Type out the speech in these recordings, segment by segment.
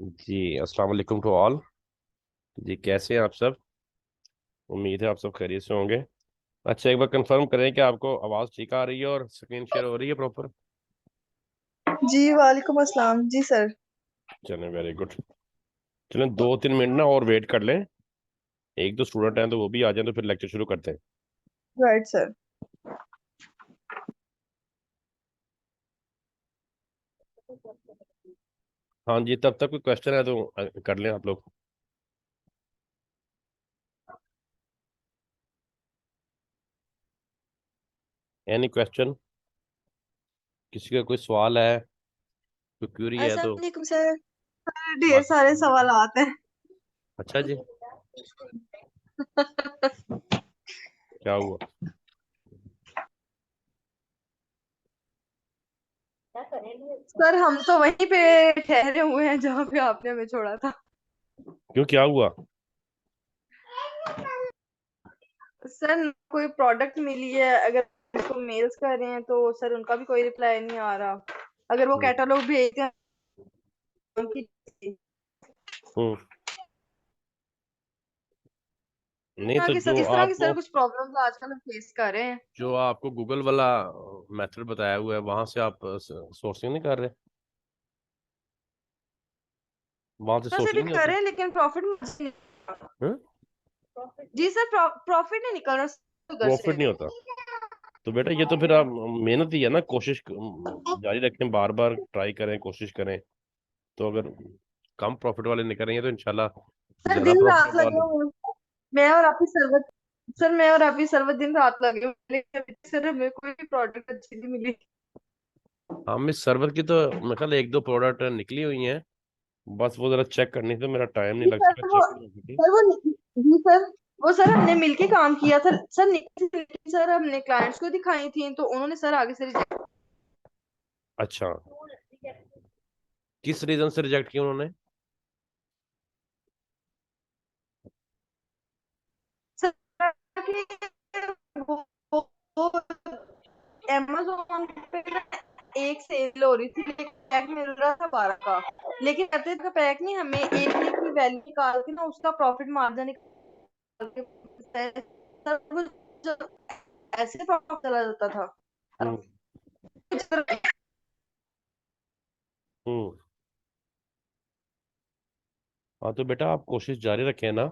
जी, अस्सलाम वालेकुम to all. जी, कैसे हैं आप सब? उम्मीद है आप सब खैरियत से होंगे। अच्छा, एक बार कंफर्म करें कि आपको आवाज़ ठीक आ रही है और स्क्रीन शेयर हो रही है प्रॉपर। जी वालेकुम अस्सलाम जी सर। चलें, वेरी गुड। चलें, 2-3 मिनट ना और वेट कर लें। एक दो स्टूडेंट हैं तो वो भी आ जाएं तो फिर लेक्चर शुरू करते हैं। Right sir. हाँ जी, तब तक कोई क्वेश्चन है तो कर लें आप लोग। Any question? किसी का कोई सवाल है, कोई क्यूरी है अस्सलाम तो वालेकुम सर। ढेर बात। सारे सवाल आते हैं। अच्छा जी, क्या हुआ? सर हम तो वहीं पे ठहरे हुए हैं जहाँ पे आपने हमें छोड़ा था। क्यों, क्या हुआ? सर न कोई प्रोडक्ट मिली है, अगर उसको मेल्स कर रहे हैं तो सर उनका भी कोई रिप्लाई नहीं आ रहा। अगर वो हम्म। कैटलॉग भेजते हैं उनकी हम्म। नहीं तो इस तरह की सर कुछ प्रॉब्लम्स आजकल हम फेस कर रहे हैं। जो आपको गूगल वाला मेथड बताया हुआ है वहां से आप सोर्सिंग नहीं कर रहे? वहां से तो से भी सोर्सिंग नहीं कर होती? रहे हैं लेकिन प्रॉफिट हैं? जी सर प्रॉफिट नहीं निकल रहा उधर प्रॉफिट से। नहीं होता? तो बेटा ये तो फिर आप मेहनत ही है ना, कोशिश जारी रखें, बार बार ट्राई करें, कोशिश करें। तो अगर कम प्रॉफिट वाले निकल रही है तो इंशाल्लाह सर ज्यादा दिन रात प्रॉफिट लगे वाले। हुए हैं। मैं और आपकी सर्वत सर मैं और आपकी सर्वत दिन रात लगे हुए हैं, लेकिन अभी तक सर हमें कोई भी प्रोडक्ट अच्छी नहीं मिली। हाँ, मिस सर्वर की तो मेरे ख्याल एक दो प्रोडक्ट निकली हुई हैं। बस वो जरा चेक करनी थी, मेरा टाइम नहीं जी लग सर सका, वो चेक नहीं की थी। सर वो जी सर वो सर हमने मिलके काम किया था सर, लेकिन सर हमने क्लाइंट्स को दिखाई थी तो उन्होंने सर आगे से रिजेक्ट। अच्छा, किस रीजन से रिजेक्ट किया उन्होंने? सर वो, वो Amazon पे ना एक सेल हो रही थी, लेकिन पैक मिल रहा था 12 का। लेकिन कहते का पैक नहीं, हमें एक एक की वैल्यू निकाल के ना उसका प्रॉफिट मार्जिन निकाल के सर वो जब ऐसे प्रॉफिट चला जाता था। हम्म। हम्म। हाँ तो बेटा आप कोशिश जारी रखें ना,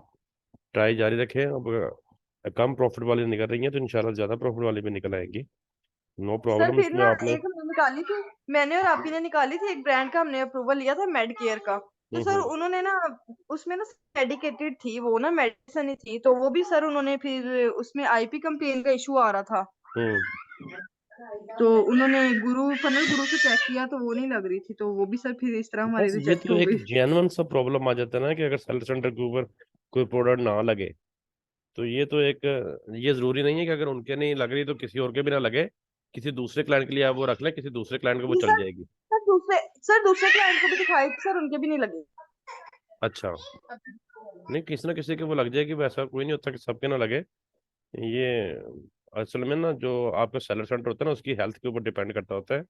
ट्राई जारी रखें। अब कम प्रॉफिट वाली निकल रही हैं तो इंशाल्लाह ज्यादा प्रॉफिट वाली भी निकल आएगी। नो सर प्रॉब्लम फिर इसमें ना आपने। एक हमने निकाली थी, मैंने और आपी ने निकाली थी एक ब्रांड का, हमने अप्रूवल लिया था मेड केयर का। तो सर हम्म। उन्होंने ना उसमें ना मेडिकेटेड थी वो ना मेडिसिन ही थी, तो वो भी सर उन्होंने फिर उसमें आईपी कंप्लेन का इशू आ रहा था। हम्म। तो उन्होंने फनल गुरु से चेक किया तो वो नहीं लग रही थी, तो वो भी सर फिर इस तरह हमारी बस ये रिजेक्ट तो हो एक गई। जेन्युइन सा प्रॉब्लम आ जाता है ना कि अगर सेल सेंटर के ऊपर कोई प्रोडक्ट ना लगे तो ये तो एक, ये जरूरी नहीं है कि अगर उनके नहीं लग रही तो किसी और के भी ना लगे। किसी दूसरे क्लाइंट के लिए आप वो रख लें, किसी दूसरे क्लाइंट को वो जी चल सर। जाएगी। सर दूसरे क्लाइंट को भी दिखाई थी सर, उनके भी नहीं लगे। अच्छा, नहीं किसी ना किसी के वो लग जाएगी, वैसा कोई नहीं होता कि सबके ना लगे। ये असल में ना जो आपका सेलर सेंटर होता है ना उसकी हेल्थ के ऊपर डिपेंड करता होता है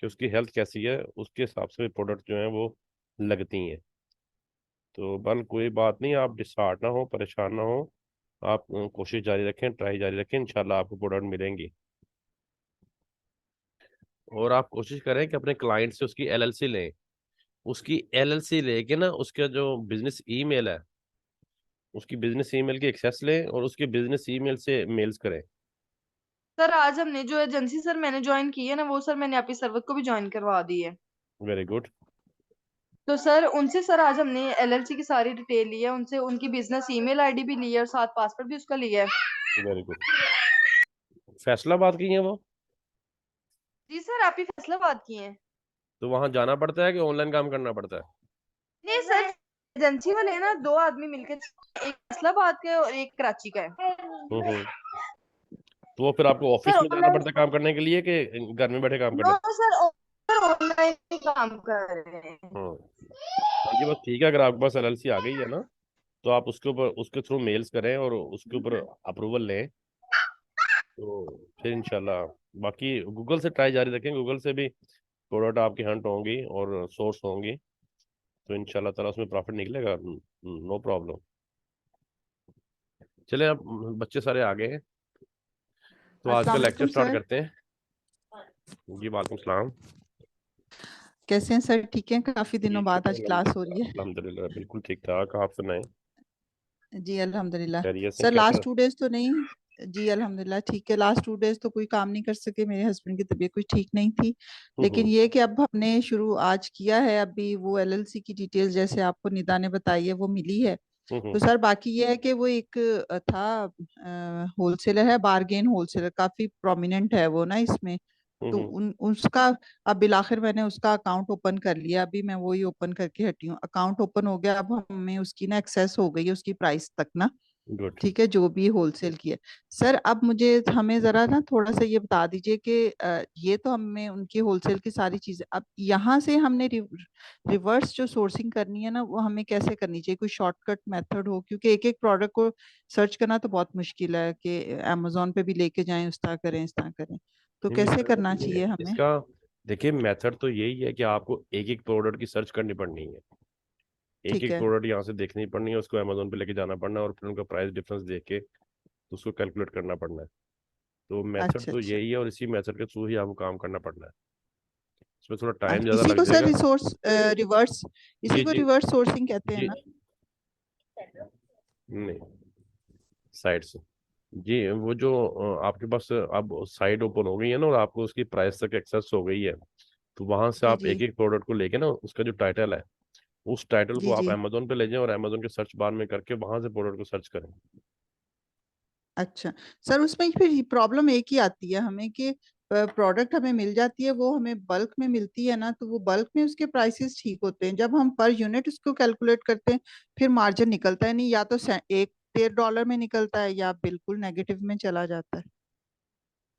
कि उसकी हेल्थ कैसी है, उसके हिसाब से प्रोडक्ट जो है वो लगती हैं। तो बल कोई बात नहीं, आप डिसहार्ट ना हो, परेशान ना हो। आप कोशिश जारी रखें, ट्राई जारी रखें, इंशाल्लाह आपको प्रोडक्ट मिलेंगी। और आप कोशिश करें कि अपने क्लाइंट से उसकी एलएलसी लें। उसकी एलएलसी लेके ना उसका जो बिजनेस ईमेल है, उसकी बिजनेस ईमेल की एक्सेस लें और उसके बिजनेस ईमेल से मेल्स करें। सर आज हमने जो एजेंसी सर मैंने ज्वाइन की है ना, वो सर मैंने आपकी सर्वर को भी ज्वाइन करवा दी है। Very good. तो सर उनसे सर आज हमने एलएलसी की सारी डिटेल ली है उनसे, उनकी बिजनेस ईमेल आईडी भी ली है और साथ पासवर्ड भी उसका लिया है। Very good. फैसलाबाद की हैं वो? जी सर आप ही फैसलाबाद की हैं। तो वहां जाना पड़ता है कि ऑनलाइन काम करना पड़ता है? नहीं सर, एजेंसी वाले हैं ना, दो आदमी मिलकर, एक फैसलाबाद का है और एक कराची का है। हम्म। तो वो फिर आपको सर ऑफिस में जाना ऑनलाइन पड़ता है काम करने के लिए कि घर में बैठे काम कर नो लेते सर ऑनलाइन ही काम कर रहे हैं। हैं? हाँ जी, बस ठीक है, अगर आपके पास एलएलसी आ गई है ना तो आप उसके ऊपर उसके थ्रू मेल्स करें और उसके ऊपर अप्रूवल लें। तो फिर इंशाल्लाह बाकी गूगल से ट्राई जारी रखें, गूगल से भी प्रोडक्ट आपकी हंट होंगी और सोर्स होंगी। तो इंशाल्लाह ताला उसमें प्रॉफिट निकलेगा, नो प्रॉब्लम। चले अब बच्चे सारे आ गए हैं, तो आज का अस्सलाम लेक्चर वालेकुम स्टार्ट सर। करते हैं। जी वालेकुम सलाम। कैसे हैं सर? ठीक हैं? काफी जी दिनों बाद शुक्र आज क्लास हो रही है। अल्हम्दुलिल्लाह, बिल्कुल ठीक ठाक। आप सुनाएं, जी अल्हम्दुलिल्लाह। खैरियत से सर क्या लास्ट चल? 2 डेज तो नहीं। जी अल्हम्दुलिल्लाह ठीक है। लास्ट 2 डेज तो कोई काम नहीं कर सके, मेरे हस्बैंड की तबीयत कुछ ठीक नहीं थी। लेकिन हम्म। ये कि अब हमने शुरू आज किया है, अभी वो एलएलसी की डिटेल्स जैसे आपको निदा ने बताई है वो मिली है। तो हम्म। सर बाकी ये है कि वो एक था होलसेलर है, बारगेन होलसेलर, काफी प्रोमिनेंट है वो ना इसमें। तो हम्म। उन उसका अब बिलाखिर मैंने उसका अकाउंट ओपन कर लिया, अभी मैं वही ओपन करके हटी हूँ। अकाउंट ओपन हो गया, अब हमें उसकी ना एक्सेस हो गई है उसकी प्राइस तक ना। गुड। ठीक है, जो भी होलसेल की है। सर अब मुझे हमें जरा ना थोड़ा सा ये बता दीजिए कि ये तो हमें उनकी होलसेल की सारी चीजें, अब यहाँ से हमने रिवर्स जो सोर्सिंग करनी है ना, वो हमें कैसे करनी चाहिए? कोई शॉर्टकट मेथड हो, क्योंकि एक एक प्रोडक्ट को सर्च करना तो बहुत मुश्किल है कि अमेजोन पे भी लेके जाएं, इस तरह करें इस तरह करें। तो नहीं नहीं, कैसे करना मैडम ये चाहिए हमें? इसका देखिए, मेथड तो यही है कि आपको एक एक प्रोडक्ट की सर्च करनी पड़नी है। एक ठीक एक है। प्रोडक्ट यहाँ से देखनी पड़नी है, उसको अमेजोन पे लेके जाना पड़ना है, और फिर उनका प्राइस डिफरेंस देख के तो उसको कैलकुलेट करना पड़ना है। तो मेथड अच्छा तो अच्छा। यही है, और इसी मेथड के थ्रू ही आपको काम करना पड़ना है। इसमें थोड़ा टाइम अच्छा ज़्यादा इसी लग को सर जाएगा। रिसोर्स रिवर्स, इसी जी को जी। रिवर्स सोर्सिंग कहते हैं जी ना? नहीं, साइड से। जी वो जो आपके पास अब साइट ओपन हो गई है ना, और आपको उसकी प्राइस तक एक्सेस हो गई है, तो वहां से जी आप जी। एक एक प्रोडक्ट को लेके ना, उसका जो टाइटल है, उस टाइटल को जी आप जी। अमेजोन पे ले जाएं, और अमेजोन के सर्च बार में करके वहां से प्रोडक्ट को सर्च करें। अच्छा सर, उसमें फिर प्रॉब्लम एक ही आती है हमें कि प्रोडक्ट हमें मिल जाती है, वो हमें बल्क में मिलती है ना, तो वो बल्क में उसके प्राइसेस ठीक होते हैं। जब हम पर यूनिट उसको कैलकुलेट करते हैं, फिर मार्जिन निकलता है नहीं, या तो एक $1.5 में निकलता है या बिल्कुल नेगेटिव में चला जाता है।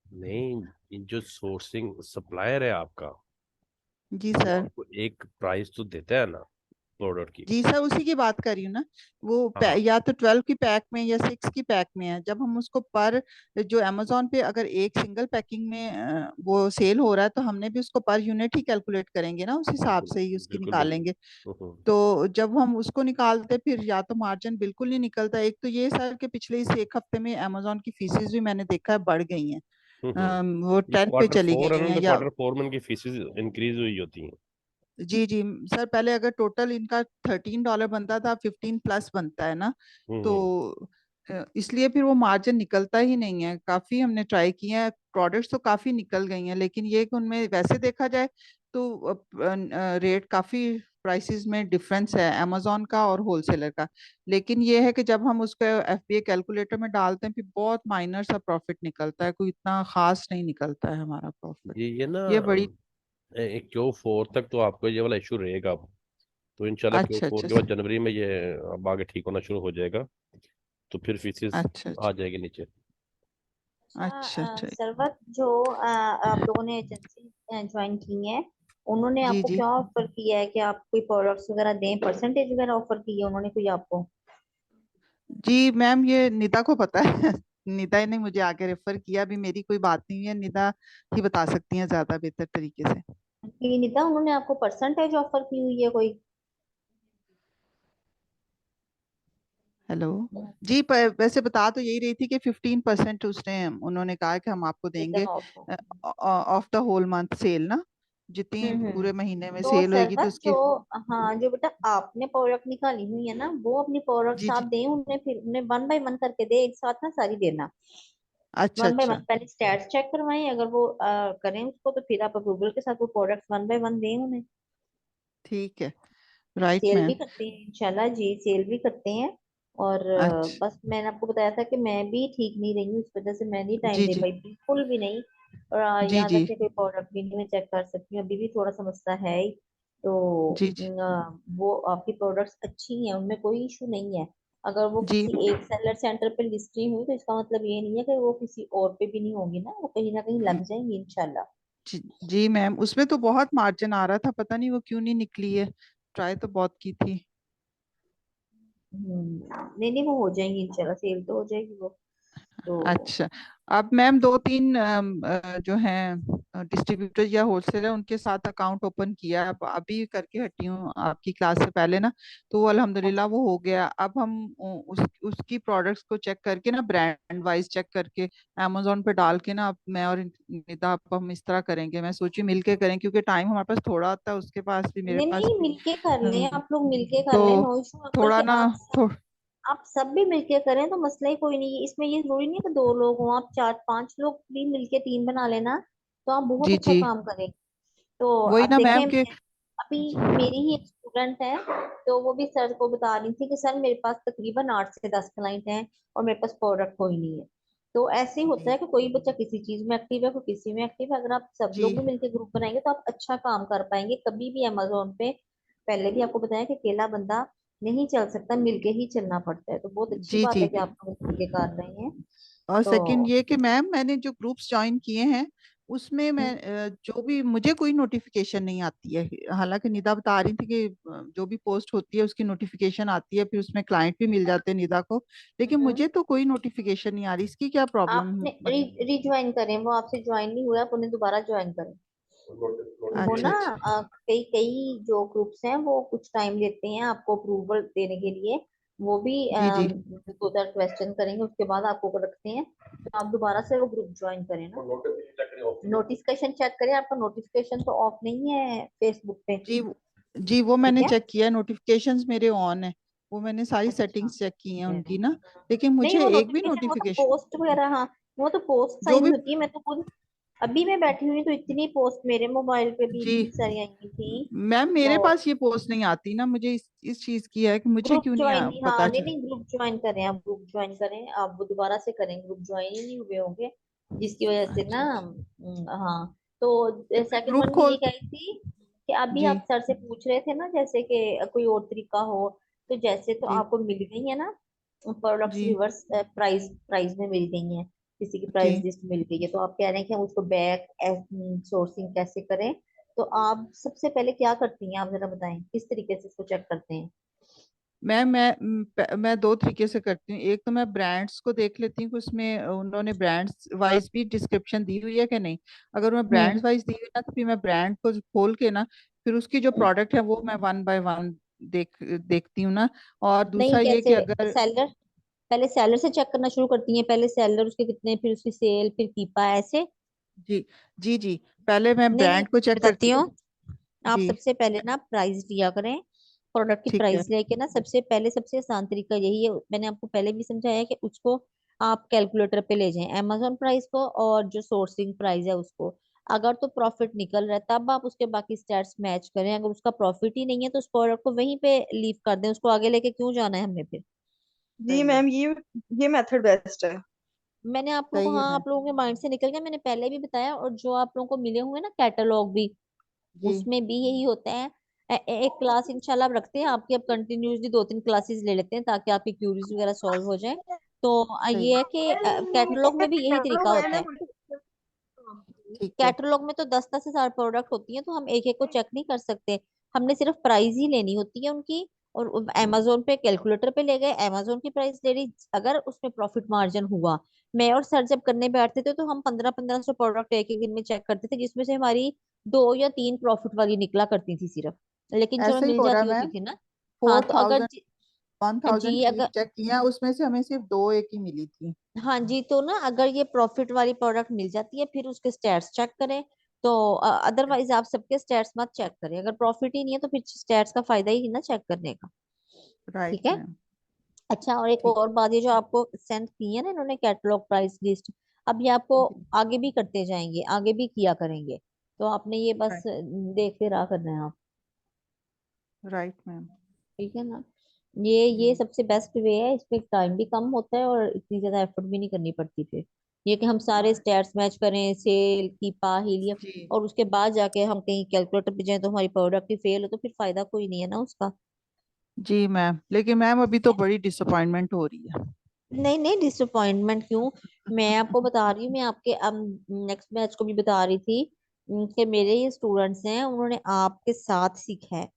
नहीं, ये जो सोर्सिंग सप्लायर है आपका, जी वो सर। आपको एक प्राइस तो देता है ना प्रोडक्ट की। जी सर, उसी की बात कर रही हूँ ना। वो हाँ। या तो 12 की पैक में या 6 की पैक में है, जब हम उसको पर जो अमेजोन पे अगर एक सिंगल पैकिंग में वो सेल हो रहा है, तो हमने भी उसको पर यूनिट ही कैलकुलेट करेंगे ना, उस हिसाब बिल्कुल से ही उसकी बिल्कुल बिल्कुल। निकालेंगे। तो जब हम उसको निकालते फिर या तो मार्जिन बिल्कुल नहीं निकलता। एक तो ये सर कि पिछले इस एक हफ्ते में अमेजोन की फीसेस भी मैंने देखा है बढ़ गई हैं। वो ये 10 पे क्वार्टर चली फोर है गई ना, हैं तो या। क्वार्टर फोर में इनकी फीसेस इंक्रीज हुई होती हैं। जी जी। सर पहले अगर टोटल इनका $13 बनता था, 15 प्लस बनता है ना। तो हम्म। इसलिए फिर वो मार्जिन निकलता ही नहीं है। काफी हमने ट्राई किया है, प्रोडक्ट्स तो काफी निकल गई हैं, लेकिन ये कि उनमें वैसे देखा जाए तो रेट काफी प्राइसेस में डिफरेंस है अमेजोन का और होलसेलर का। लेकिन ये है कि जब हम उसको एफबीए कैलकुलेटर में डालते हैं, फिर बहुत माइनर सा प्रॉफिट निकलता है, कोई इतना खास नहीं निकलता है हमारा प्रॉफिट। ये ना ये बड़ी। क्यू फोर तक तो आपको ये वाला इशू रहेगा अब। तो इंशाल्लाह क्यू अच्छा फोर अच्छा के बाद जनवरी में ये अब आगे ठीक होना शुरू हो जाएगा, तो फिर फीसेस अच्छा आ अच्छा। जाएगी नीचे। अच्छा अच्छा। सरवत जो आप लोगों ने एजेंसी ज्वाइन की है, उन्होंने जी आपको जी। क्या ऑफर किया है कि आप कोई प्रोडक्ट्स वगैरह दें, परसेंटेज वगैरह ऑफर की है उन्होंने कोई आपको? जी मैम, ये निदा को पता है। निदा ने मुझे आगे रेफर किया, अभी मेरी कोई बात नहीं हुई है। निदा ही बता सकती हैं ज्यादा बेहतर तरीके से। कि निता उन्होंने आपको परसेंटेज ऑफर की हुई है कोई? हेलो। जी वैसे बता तो यही रही थी कि 15% उसने उन्होंने कहा है कि हम आपको देंगे return of. Of the whole month sale ना, जितनी हम्म। पूरे महीने में तो सेल होएगी तो सरवत जो, उसकी। हाँ जो बेटा आपने प्रोडक्ट निकाली हुई है ना, वो अपनी प्रोडक्ट्स जी आप जी। दें उन्हें, फिर उन्हें वन बाय वन करके दे, एक साथ ना सारी देना। अच्छा वन बाय वन अच्छा। पहले स्टैट्स चेक करवाएं, अगर वो करें उसको, तो फिर आप अप्रूवल के साथ वो प्रोडक्ट्स वन बाय वन दें उन्हें। ठीक है। राइट सेल भी मैम। करते हैं इंशाल्लाह जी, सेल भी करते हैं। और अच्छा। बस मैंने आपको बताया था कि मैं भी ठीक नहीं रही हूँ, इस वजह से मैं नहीं टाइम जी दे जी। पाई, बिल्कुल भी नहीं। और जी यहाँ जी। तक कि कोई प्रोडक्ट भी नहीं मैं चेक कर सकती हूँ, अभी भी थोड़ा सा मसला है ही। तो जी जी। वो आपकी प्रोडक्ट्स अच्छी हैं, उनमें कोई इशू नहीं है। अगर वो जी किसी एक सेलर सेंटर पे लिस्ट नहीं हुई, तो इसका मतलब ये नहीं है कि वो किसी और पे भी नहीं होंगी ना, वो कहीं ना कहीं लग जाएंगी इंशाल्लाह। जी। जी मैम, उसमें तो बहुत मार्जिन आ रहा था, पता नहीं वो क्यों नहीं निकली है। ट्राई तो बहुत की थी। नहीं नहीं, वो हो जाएंगी इंशाल्लाह, सेल तो हो जाएगी वो। तो अच्छा। अब मैम दो तीन जो हैं डिस्ट्रीब्यूटर या होलसेलर, उनके साथ अकाउंट ओपन किया है। अब अभी करके हटी हूँ आपकी क्लास से पहले ना, तो वो अल्हम्दुलिल्लाह वो हो गया। अब हम उसकी प्रोडक्ट्स को चेक करके ना, ब्रांड वाइज चेक करके अमेजोन पे डाल के ना, अब मैं और निदा अब हम इस तरह करेंगे। मैं सोची मिलके करें, क्योंकि टाइम हमारे पास थोड़ा होता है, उसके पास भी, मेरे नहीं पास नहीं, भी। मिलके कर लें, हम्म, आप लोग मिलके कर लें, तो नो इशू। अगर थोड़ा कि ना आप सब भी मिलके करें तो मसला ही कोई नहीं है। इसमें ये जरूरी नहीं है कि दो लोग हों, आप चार पांच लोग भी मिलके टीम बना लेना, तो आप बहुत जी अच्छा जी, काम करें। तो वही अब ना देखें, मैम के। अभी मेरी ही एक स्टूडेंट है, तो वो भी सर को बता रही थी कि सर मेरे पास तकरीबन 8 से 10 क्लाइंट हैं और मेरे पास प्रोडक्ट कोई नहीं है। तो ऐसे ही होता जी है कि कोई बच्चा किसी चीज में एक्टिव है, कोई किसी में एक्टिव है। अगर आप सब जी लोग भी मिलकर ग्रुप बनाएंगे तो आप अच्छा काम कर पाएंगे कभी भी अमेजोन पे। पहले भी आपको बताया कि अकेला बंदा नहीं चल सकता, मिलके ही चलना पड़ता है। तो बहुत अच्छी जी बात जी। है कि आप लोग मिलके कर रहे हैं। और तो सेकंड ये कि मैम मैंने जो ग्रुप्स ज्वाइन किए हैं, उसमें मैं जो भी मुझे कोई नोटिफिकेशन नहीं आती है। हालांकि निदा बता रही थी कि जो भी पोस्ट होती है उसकी नोटिफिकेशन आती है, फिर उसमें क्लाइंट भी मिल जाते हैं निदा को, लेकिन हम्म, मुझे तो कोई नोटिफिकेशन नहीं आ रही। इसकी क्या प्रॉब्लम आपने मतलब? रिज्वाइन करें, वो आपसे ज्वाइन नहीं हुआ, आप उन्हें दोबारा ज्वाइन करें। वो अच्छा ना अच्छा। कई कई जो ग्रुप्स हैं वो कुछ टाइम लेते हैं आपको अप्रूवल देने के लिए। वो भी जी जी। दो चार क्वेश्चन करेंगे, उसके बाद आपको रखते हैं। तो आप दोबारा से वो ग्रुप ज्वाइन करें ना। नोटिफिकेशन चेक करें, आपका नोटिफिकेशन तो ऑफ नहीं है फेसबुक पे। जी जी, वो ठीक मैंने है। चेक किया, नोटिफिकेशंस मेरे ऑन है। वो मैंने सारी अच्छा, सेटिंग्स चेक की हैं ठीक उनकी है। ना, लेकिन नहीं मुझे वो एक भी नोटिफिकेशन, वो तो नोटिफिकेशन पोस्ट वगैरह, हाँ वो तो पोस्ट जो साइन भी। होती है। मैं तो खुद अभी मैं बैठी हुई तो इतनी पोस्ट मेरे मोबाइल पे भी जी इतनी सारी आई थी। मैम, मेरे तो पास ये पोस्ट नहीं आती ना, मुझे इस चीज की है कि मुझे ग्रुप क्यों नहीं ज्वाइन नहीं, हाँ पता नहीं चल। नहीं, ग्रुप ज्वाइन करें, आप ग्रुप ज्वाइन करें, आप वो दोबारा से करें, ग्रुप ज्वाइन ही नहीं हुए होंगे जिसकी वजह से ना। अच्छा अच्छा। हाँ। तो मैं सेकंड ग्रुप वन में ये खोल। कही थी कि अभी जी आप सर से पूछ रहे थे ना, जैसे कि कोई और तरीका हो। तो जैसे तो जी आपको मिल गई है ना प्रोडक्ट्स, जी रिवर्स प्राइस प्राइस में मिल गई हैं, किसी की जी। प्राइस लिस्ट मिल गई है, तो आप कह रहे हैं कि हम उसको बैक सोर्सिंग कैसे करें। तो आप सबसे पहले क्या करती हैं, आप जरा बताएं किस तरीके से इसको चेक करते हैं। मैं दो तरीके से करती हूँ। एक तो मैं ब्रांड्स को देख लेती हूँ कि उसमें उन्होंने ब्रांड्स वाइज भी डिस्क्रिप्शन दी हुई है कि नहीं। अगर मैं हम्म। ब्रांड्स वाइज दी हुई ना, तो फिर मैं ब्रांड को खोल के ना, फिर उसकी जो प्रोडक्ट है वो मैं वन बाय वन देखती हूँ ना। और नहीं, दूसरा ये कि कैसे अगर। सेलर, पहले सेलर से चेक करना शुरू करती हैं, पहले सेलर उसके कितने, फिर उसकी सेल, फिर कीपा, ऐसे। जी जी जी, पहले मैं नहीं नहीं, ब्रांड को चेक बताती करती हूँ। हूँ। आप जी सबसे पहले ना प्राइस दिया करें, प्रोडक्ट की ठीक है। प्राइस लेके ना, सबसे पहले सबसे आसान तरीका यही है, मैंने आपको पहले भी समझाया कि उसको आप कैलकुलेटर पे ले जाएं, amazon प्राइस को और जो सोर्सिंग प्राइस है उसको। अगर तो प्रॉफिट निकल रहा है तब आप उसके बाकी स्टेट्स मैच करें। अगर उसका प्रॉफिट ही नहीं है तो उस प्रोडक्ट को वहीं पे लीव कर दें, उसको आगे लेके क्यों जाना है हमने फिर। जी सही है। मैम, ये मेथड बेस्ट है। मैंने आपको सही है कहा, मैम। आप लोगों के माइंड से निकल गया, मैंने पहले भी बताया। और जो आप लोगों को मिले हुए ना कैटलॉग भी, जी उसमें भी यही होता है। एक क्लास इंशाल्लाह आप रखते हैं आपकी, अब कंटिन्यूसली 2-3 क्लासेस ले लेते हैं ताकि आपकी क्यूरीज वगैरह सॉल्व हो जाए। तो सही ये है। है कि कैटलॉग में भी यही तरीका होता है। ठीक है। कैटलॉग में तो 10-10 हजार प्रोडक्ट होती हैं, तो हम एक एक को चेक नहीं कर सकते। हमने सिर्फ प्राइस ही लेनी होती है उनकी। और अमेजोन पे कैलकुलेटर पे ले गए, अमेजोन की प्राइस ले ली, अगर उसमें प्रॉफिट मार्जिन हुआ। मैं और सर जब करने बैठते थे तो हम 1500-1500 प्रोडक्ट एक एक दिन में चेक करते थे, जिसमें से हमारी 2 या 3 प्रॉफिट वाली निकला करती थी सिर्फ, लेकिन जो ऐसा ही मिल हो रहा है जाती होती मैम। थी ना। हाँ फोर तो अगर थाउजेंड 1000 जी चीज अगर, चेक किया, उसमें से हमें सिर्फ दो एक ही मिली थी। हाँ जी, तो ना अगर ये प्रॉफिट वाली प्रोडक्ट मिल जाती है फिर उसके स्टेट्स चेक करें। तो अदरवाइज आप सबके स्टेट्स मत चेक करें, अगर प्रॉफिट ही नहीं है तो फिर स्टेट्स का फायदा ही नहीं ना चेक करने का। राइट ठीक है। मैम। अच्छा, और एक ठीक। और बात, ये जो आपको सेंड की है ना इन्होंने कैटलॉग प्राइस लिस्ट, अब ये आपको जी आगे भी करते जाएंगे, आगे भी किया करेंगे। तो आपने ये बस राइट। देखते रहा करना है आप। Right ma'am. ठीक है ना। ये जी सबसे बेस्ट वे है, इसमें टाइम भी कम होता है और इतनी ज्यादा एफर्ट भी नहीं करनी पड़ती फिर। ये कि हम सारे स्टेट्स मैच करें, सेल की पा हीलियम, जी और उसके बाद जाके हम कहीं कैलकुलेटर पे जाएं तो हमारी प्रोडक्ट ही फेल हो तो फिर फायदा कोई नहीं है ना उसका। जी मैम, लेकिन मैम अभी ठीक तो है। बड़ी डिसअपॉइंटमेंट हो रही है। नहीं नहीं, डिसअपॉइंटमेंट क्यों। मैं आपको बता रही हूँ, मैं आपके नेक्स्ट बैच को भी बता रही थी कि मेरे ये स्टूडेंट्स हैं, उन्होंने आपके साथ सीखा है।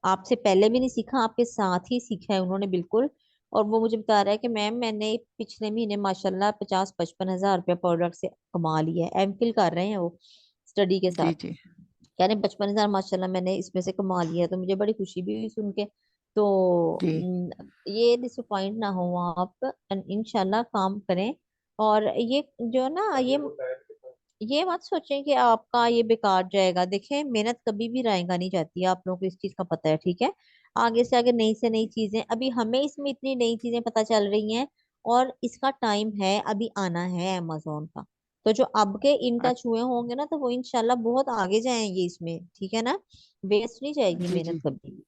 आपसे पहले भी नहीं सीखा, आपके साथ ही सीखा है उन्होंने बिल्कुल। और वो मुझे बता रहा है कि मैम मैंने पिछले महीने माशाल्लाह 50-55 हजार रुपया प्रोडक्ट से कमा लिया है। एमफिल कर रहे हैं वो स्टडी के जी साथ। जी कह रहे 55 हजार माशाल्लाह मैंने इसमें से कमा लिया है, तो मुझे बड़ी खुशी भी हुई सुन के। तो जी। ये डिसअपॉइंट ना हो आप, इंशाल्लाह काम करें। और ये जो है ना, ये मत सोचें कि आपका ये बेकार जाएगा। देखें, मेहनत कभी भी रायगा नहीं जाती, आप लोगों को इस चीज का पता है, ठीक है। आगे से आगे नई से नई चीजें, अभी हमें इसमें इतनी नई चीजें पता चल रही हैं, और इसका टाइम है, अभी आना है अमेजोन का। तो जो अब के इन अ- टच हुए होंगे ना, तो वो इंशाल्लाह बहुत आगे जाएंगे इसमें, ठीक है ना। वेस्ट नहीं जाएगी जी मेहनत जी। कभी भी।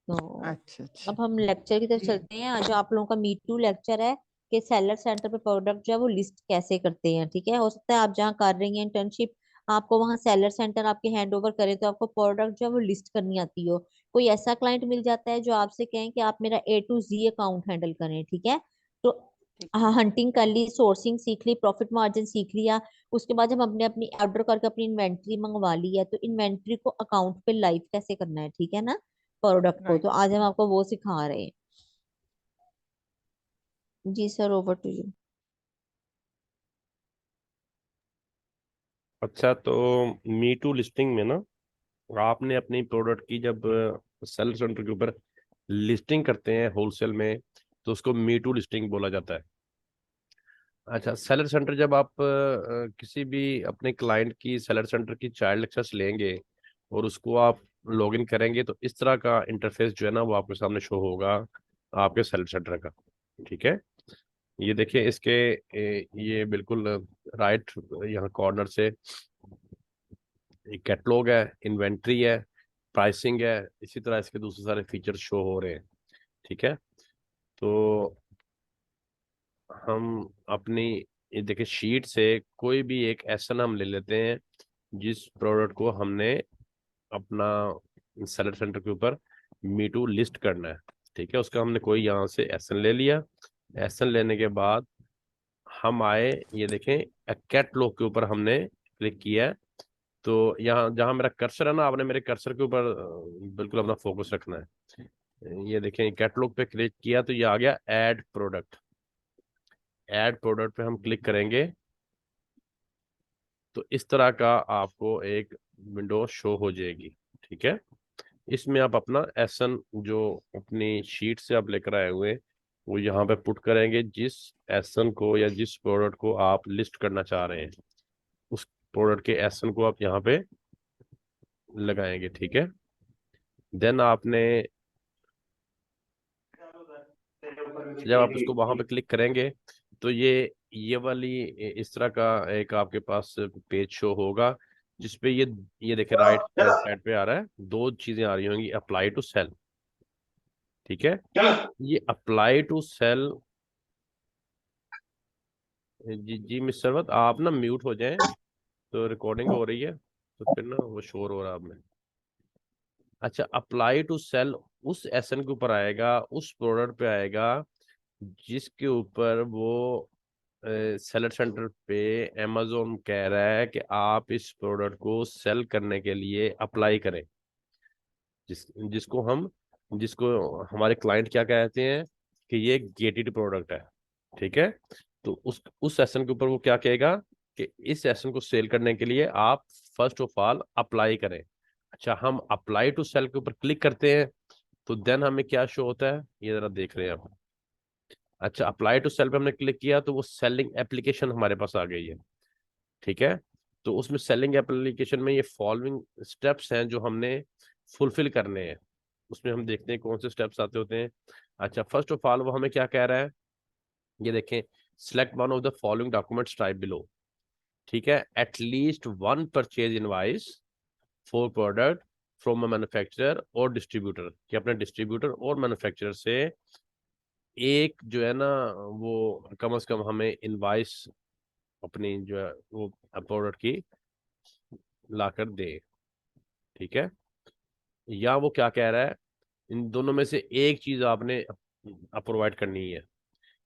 तो अच्छा अच्छा। अब हम लेक्चर की तरफ चलते हैं। आज आप लोगों का मीट टू लेक्चर है कि सेलर सेंटर पे प्रोडक्ट जो है वो लिस्ट कैसे करते हैं, ठीक है। हो सकता है आप जहाँ कर रही हैं इंटर्नशिप, आपको वहाँ सेलर सेंटर आपके हैंड ओवर करे, तो आपको प्रोडक्ट जो है वो लिस्ट करनी आती हो। कोई ऐसा क्लाइंट मिल जाता है जो आपसे कहें कि आप मेरा A to Z account handle करें, ठीक है। तो ठीक। हाँ, हंटिंग कर ली, सोर्सिंग सीख ली, प्रॉफिट मार्जिन सीख लिया। उसके बाद जब हमने अपनी ऑर्डर करके अपनी इन्वेंट्री मंगवा ली है, तो इन्वेंट्री को अकाउंट पे लाइव कैसे करना है, ठीक है ना, प्रोडक्ट को। तो राइट। आज हम आपको वो सिखा रहे हैं। जी सर, ओवर टू यू। अच्छा, तो मी टू लिस्टिंग में ना, आपने अपनी प्रोडक्ट की जब सेल सेंटर के ऊपर लिस्टिंग करते हैं होलसेल में, तो उसको मी टू लिस्टिंग बोला जाता है। अच्छा, सेलर सेंटर जब आप किसी भी अपने क्लाइंट की सेलर सेंटर की चाइल्ड एक्सेस लेंगे और उसको आप लॉगिन करेंगे, तो इस तरह का इंटरफेस जो है ना वो आपके सामने शो होगा आपके सेलर सेंटर का। ठीक है, ये देखिए इसके ये बिल्कुल राइट यहाँ कॉर्नर से कैटलॉग है, इन्वेंट्री है, प्राइसिंग है, इसी तरह इसके दूसरे सारे फीचर्स शो हो रहे हैं। ठीक है, तो हम अपनी ये देखिए शीट से कोई भी एक एसन हम ले लेते हैं जिस प्रोडक्ट को हमने अपना सेलर सेंटर के ऊपर मी टू लिस्ट करना है। ठीक है, उसका हमने कोई यहाँ से एसन ले लिया। एसन लेने के बाद हम आए, ये देखें कैटलॉग के ऊपर हमने क्लिक किया है। तो यहाँ जहाँ मेरा कर्सर है ना, आपने मेरे कर्सर के ऊपर बिल्कुल अपना फोकस रखना है। ये देखें कैटलॉग पे क्लिक किया तो ये आ गया ऐड प्रोडक्ट। ऐड प्रोडक्ट पे हम क्लिक करेंगे तो इस तरह का आपको एक विंडो शो हो जाएगी। ठीक है, इसमें आप अपना एसन जो अपनी शीट से आप लेकर आए हुए वो यहाँ पे पुट करेंगे, जिस एसन को या जिस प्रोडक्ट को आप लिस्ट करना चाह रहे हैं उस प्रोडक्ट के एसन को आप यहाँ पे लगाएंगे। ठीक है, देन आपने जब आप उसको वहां पे क्लिक करेंगे तो ये वाली इस तरह का एक आपके पास पेज शो होगा, जिसपे ये देखे राइट साइड पे आ रहा है, दो चीजें आ रही होंगी, अप्लाई टू सेल। ठीक है, ये अप्लाई टू सेल, जी जी मिस सरवत आप ना म्यूट हो जाएं, तो रिकॉर्डिंग हो रही है तो फिर ना वो शोर हो रहा है आप में। अच्छा, अप्लाई टू सेल उस एसन के ऊपर आएगा, उस प्रोडक्ट पे आएगा जिसके ऊपर वो सेलर सेंटर पे amazon कह रहा है कि आप इस प्रोडक्ट को सेल करने के लिए अप्लाई करें। जिसको हम जिसको हमारे क्लाइंट क्या कहते हैं कि ये गेटेड प्रोडक्ट है। ठीक है, तो उस सेशन के ऊपर वो क्या कहेगा कि इस सेशन को सेल करने के लिए आप फर्स्ट ऑफ ऑल अप्लाई करें। अच्छा, हम अप्लाई टू सेल के ऊपर क्लिक करते हैं तो देन हमें क्या शो होता है, ये जरा देख रहे हैं आप। अच्छा, अप्लाई टू सेल पे हमने क्लिक किया तो वो सेलिंग एप्लीकेशन हमारे पास आ गई है। ठीक है, तो उसमें सेलिंग एप्लीकेशन में ये फॉलोइंग स्टेप्स हैं जो हमने फुलफिल करने हैं। उसमें हम देखते हैं कौन से स्टेप्स आते होते हैं। अच्छा, फर्स्ट ऑफ ऑल वो हमें क्या कह रहा है, ये देखें, select one of the following documents type below. ठीक है, at least one purchase invoice for product from a manufacturer और डिस्ट्रीब्यूटर, कि अपने डिस्ट्रीब्यूटर और मैन्युफैक्चरर से एक जो है ना वो कम से कम हमें इनवाइस अपनी जो है वो प्रोडक्ट की लाकर दे। ठीक है, या वो क्या कह रहा है, इन दोनों में से एक चीज आपने प्रोवाइड करनी है।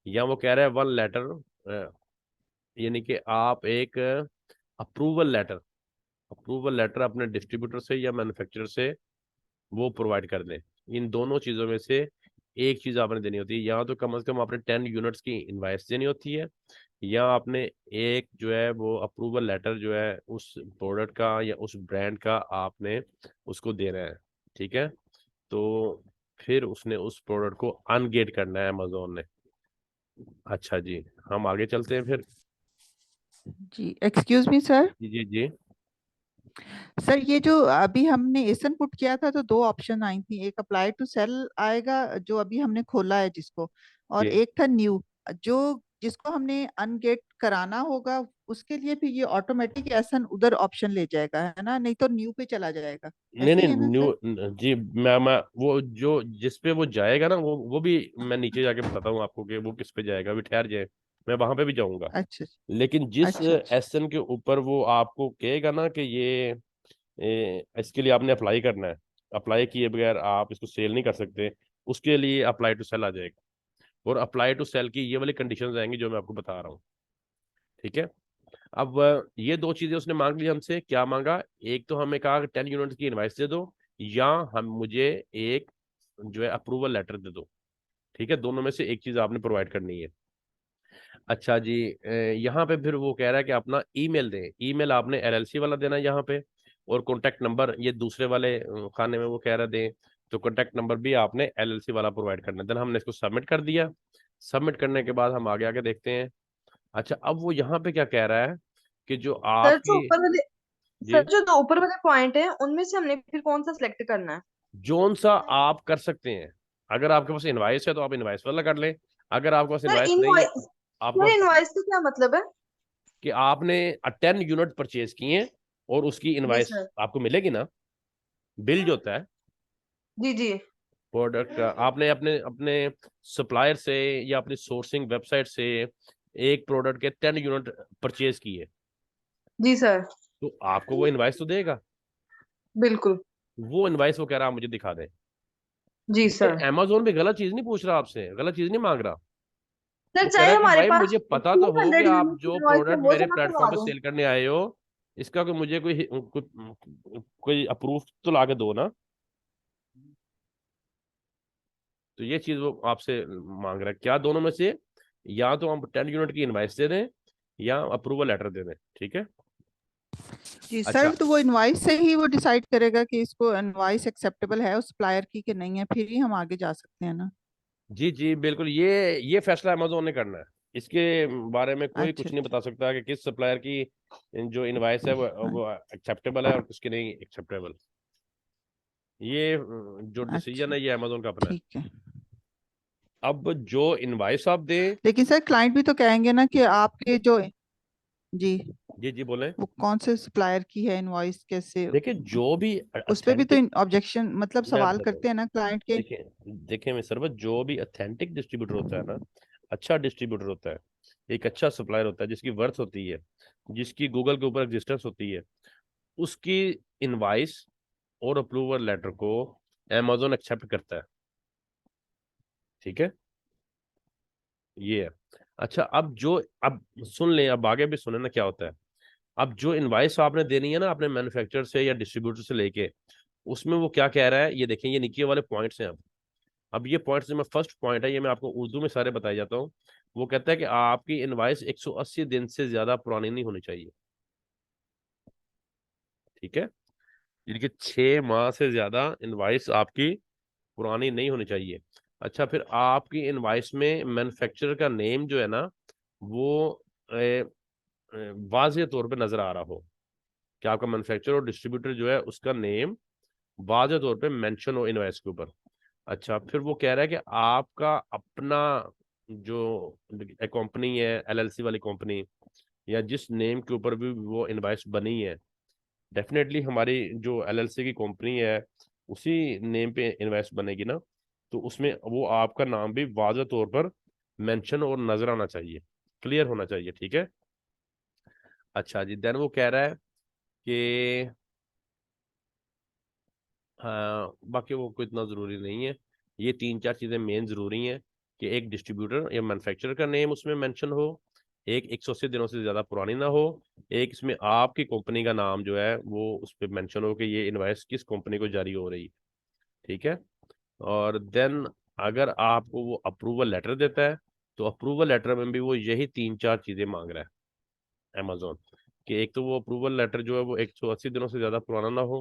या वो कह रहा है वन लेटर, यानी कि आप एक अप्रूवल लेटर अपने डिस्ट्रीब्यूटर से या मैन्युफैक्चरर से वो प्रोवाइड कर दें। इन दोनों चीजों में से एक चीज आपने देनी होती है, या तो कम से कम आपने 10 यूनिट्स की इनवाइस देनी होती है, या आपने एक जो है वो अप्रूवल लेटर जो है उस प्रोडक्ट का या उस ब्रांड का आपने उसको देना है। ठीक है, तो फिर उसने उस प्रोडक्ट को अनगेट करना है अमेजोन ने। अच्छा जी, हम आगे चलते हैं फिर। जी एक्सक्यूज मी सर। जी जी जी सर ये जो अभी हमने एसन पुट किया था तो दो ऑप्शन आई थी, एक अप्लाई टू सेल आएगा जो अभी हमने खोला है जिसको, और जी। एक था न्यू जो जिसको हमने अनगेट कराना होगा, उसके लिए फिर ये ऑटोमेटिक एसन उधर ऑप्शन ले जाएगा है ना, नहीं तो न्यू पे चला जाएगा। नहीं ऐसे नहीं ही है ना न्यू, सर? जी मैं वो जो जिस पे वो जाएगा ना, वो भी मैं नीचे जाके बताता हूँ आपको कि वो किस पे जाएगा, अभी ठहर जाए, मैं वहां पे भी जाऊंगा। अच्छा लेकिन जिस अच्छा अच्छा। एसएन के ऊपर वो आपको कहेगा ना कि इसके लिए आपने अप्लाई करना है, अप्लाई किए बगैर आप इसको सेल नहीं कर सकते, उसके लिए अप्लाई टू सेल आ जाएगा। और अप्लाई टू सेल की ये वाली कंडीशंस आएंगी जो मैं आपको बता रहा हूँ। ठीक है, अब ये दो चीजें उसने मांग ली हमसे। क्या मांगा? एक तो हमें कहा कि 10 यूनिट की इनवाइस दे दो, या हम मुझे एक जो है अप्रूवल लेटर दे दो। ठीक है, दोनों में से एक चीज आपने प्रोवाइड करनी है। अच्छा जी, यहाँ पे फिर वो कह रहा है कि अपना ईमेल दें। ईमेल आपने एलएलसी वाला देना है यहाँ पे, और कॉन्टैक्ट नंबर ये दूसरे वाले खाने में वो कह रहा दें, तो कॉन्टैक्ट नंबर भी आपने एलएलसी वाला प्रोवाइड करना है। देन हमने इसको सबमिट कर दिया। सबमिट करने के बाद हम आगे आगे देखते हैं। अच्छा, अब वो यहाँ पे क्या कह रहा है कि जो सर जो आपकी, ऊपर वाले जी, सर जो दो ऊपर वाले पॉइंट है उनमें से हमने फिर कौन सा सिलेक्ट करना है? जोन सा आप कर सकते हैं। अगर आपके पास इनवाइस है तो आप इनवाइस वाला कर लें, अगर आपके पास सर इनवाइस नहीं है, इनवॉइस आपके सर पास इनवॉइस का क्या मतलब है? कि आपने 10 यूनिट परचेज किए हैं और उसकी जी इनवाइस सर। आपको मिलेगी ना, बिल जो होता है जी जी। प्रोडक्ट का, आपने अपने अपने सप्लायर से या अपनी सोर्सिंग वेबसाइट से एक प्रोडक्ट के 10 यूनिट परचेज किए, जी सर। तो आपको वो इनवाइस तो देगा। बिल्कुल। वो इनवाइस वो कह रहा है मुझे दिखा दें। जी ये सर। अमेजोन भी गलत चीज नहीं पूछ रहा आपसे, गलत चीज नहीं मांग रहा। सर वो कह रहा चाहे है कि हमारे भाई पास मुझे पता तो टू हो कि हंड्रेड आप यूनिट की जो इनवॉइस है प्रोडक्ट वो मेरे जमा प्लेटफॉर्म करवा पे दूं। सेल करने आए हो, इसका कोई मुझे कोई अप्रूव तो ला के दो ना। तो ये चीज वो आपसे मांग रहा है, क्या दोनों में से, या तो हम 10 यूनिट की इनवाइस दे दें या अप्रूवल लेटर दे दें। ठीक है। जी अच्छा सर, तो वो इनवाइस से ही वो डिसाइड करेगा कि इसको इनवाइस एक्सेप्टेबल है उस सप्लायर की कि नहीं है, फिर ही हम आगे जा सकते हैं ना? जी जी बिल्कुल, ये फैसला अमेजोन ने करना है। इसके बारे में कोई अच्छा कुछ नहीं बता सकता कि किस सप्लायर की जो इनवाइस है अच्छा वो एक्सेप्टेबल है और किसकी नहीं एक्सेप्टेबल। ये जो डिसीजन अच्छा, है ये अमेजोन का अपना है। ठीक है। अब जो इनवाइस आप दें, लेकिन सर क्लाइंट भी तो कहेंगे ना कि आपके जो, जी, जी जी बोलें। वो कौन से सप्लायर की है इनवॉइस कैसे, देखिए जो भी उस पे भी तो अथेंटिक, ऑब्जेक्शन मतलब मैं सवाल बताता हूँ, करते हैं ना क्लाइंट के। देखिए देखिए मैं सरबत, जो भी अथेंटिक डिस्ट्रीब्यूटर होता है ना, अच्छा डिस्ट्रीब्यूटर होता है, एक अच्छा सप्लायर होता है जिसकी वर्थ होती है, जिसकी गूगल के ऊपर एग्जिस्टेंस होती है, उसकी इनवाइस और अप्रूवल लेटर को अमेजोन एक्सेप्ट करता है। ठीक है, ये है। अच्छा, अब सुन लें, अब आगे भी सुने ना क्या होता है। अब जो इनवाइस आपने देनी है ना अपने मैन्युफैक्चरर से या डिस्ट्रीब्यूटर से लेके, उसमें वो क्या कह रहा है ये देखें, ये नीचे वाले पॉइंट्स हैं। अब ये पॉइंट्स में फर्स्ट पॉइंट है, ये मैं आपको उर्दू में सारे बताई जाता हूँ। वो कहता है कि आपकी इनवाइस 180 दिन से ज्यादा पुरानी नहीं होनी चाहिए। ठीक है, यानी कि 6 माह से ज्यादा इनवाइस आपकी पुरानी नहीं होनी चाहिए। अच्छा, फिर आपकी इनवाइस में मैन्युफैक्चरर का नेम जो है ना, वो वाज़ेह तौर पे नजर आ रहा हो, कि आपका मैन्युफैक्चरर और डिस्ट्रीब्यूटर जो है उसका नेम वाज़ेह तौर पे मेंशन हो इनवाइस के ऊपर। अच्छा, फिर वो कह रहा है कि आपका अपना जो कंपनी है, एलएलसी वाली कंपनी, या जिस नेम के ऊपर भी वो इनवाइस बनी है, डेफिनेटली हमारी जो एलएलसी की कंपनी है उसी नेम पे इनवाइस बनेगी ना, तो उसमें वो आपका नाम भी वाज़ेह तौर पर मेंशन और नजर आना चाहिए, क्लियर होना चाहिए। ठीक है। अच्छा जी, देन वो कह रहा है कि हाँ, बाकी वो कोई इतना ज़रूरी नहीं है। ये 3-4 चीज़ें मेन ज़रूरी हैं कि एक डिस्ट्रीब्यूटर या मैन्युफैक्चरर का नेम उसमें मेंशन हो, एक 180 दिनों से ज़्यादा पुरानी ना हो, एक इसमें आपकी कंपनी का नाम जो है वो उस पर मेंशन हो कि ये इनवाइस किस कंपनी को जारी हो रही है। ठीक है। और देन अगर आपको वो अप्रूवल लेटर देता है तो अप्रूवल लेटर में भी वो यही 3-4 चीजें मांग रहा है अमेजोन, कि एक तो वो अप्रूवल लेटर जो है वो 180 दिनों से ज्यादा पुराना ना हो,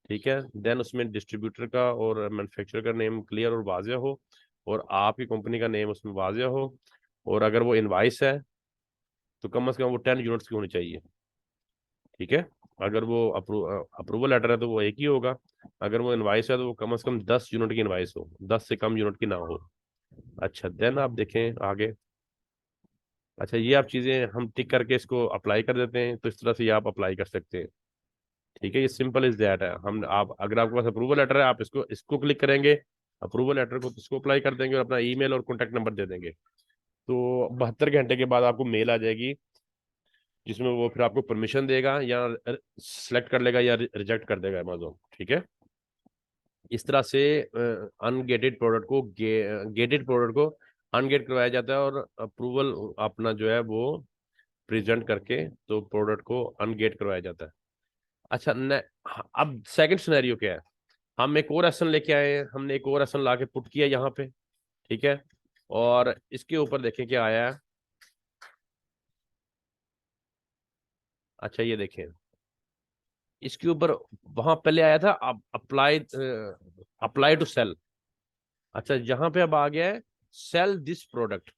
ठीक है। देन उसमें डिस्ट्रीब्यूटर का और मैन्युफैक्चरर का नेम क्लियर और वाजिया हो, और आपकी कंपनी का नेम उसमें वाजिया हो, और अगर वो इनवाइस है तो कम से कम वो 10 यूनिट्स की होनी चाहिए, ठीक है। अगर वो अप्रूवल लेटर है तो वो एक ही होगा, अगर वो इनवाइस है तो वो कम से कम 10 यूनिट की इनवाइस हो, 10 से कम यूनिट की ना हो। अच्छा, देन आप देखें आगे। अच्छा, ये आप चीजें हम टिक करके इसको अप्लाई कर देते हैं, तो इस तरह से ये आप अप्लाई कर सकते हैं, ठीक है। ये सिंपल इज दैट है। हम आप अगर आपके पास अप्रूवल लेटर है, आप इसको इसको क्लिक करेंगे अप्रूवल लेटर को, इसको अप्लाई कर देंगे और अपना ईमेल और कॉन्टैक्ट नंबर दे देंगे, तो 72 घंटे के बाद आपको मेल आ जाएगी, जिसमें वो फिर आपको परमिशन देगा या सिलेक्ट कर लेगा या रिजेक्ट कर देगा अमेजोन, ठीक है। इस तरह से अनगेटेड प्रोडक्ट को गेटेड प्रोडक्ट को अनगेट करवाया जाता है, और अप्रूवल अपना जो है वो प्रेजेंट करके तो प्रोडक्ट को अनगेट करवाया जाता है। अच्छा, अब सेकंड सिनेरियो क्या है। हम एक और एसन लेके आए हैं, हमने एक और एसन ला के पुट किया यहाँ पे, ठीक है, और इसके ऊपर देखें क्या आया है। अच्छा, ये देखें, इसके ऊपर वहां पहले आया था अप्लाई अप्लाई टू सेल। अच्छा, यहाँ पे अब आ गया है सेल दिस प्रोडक्ट।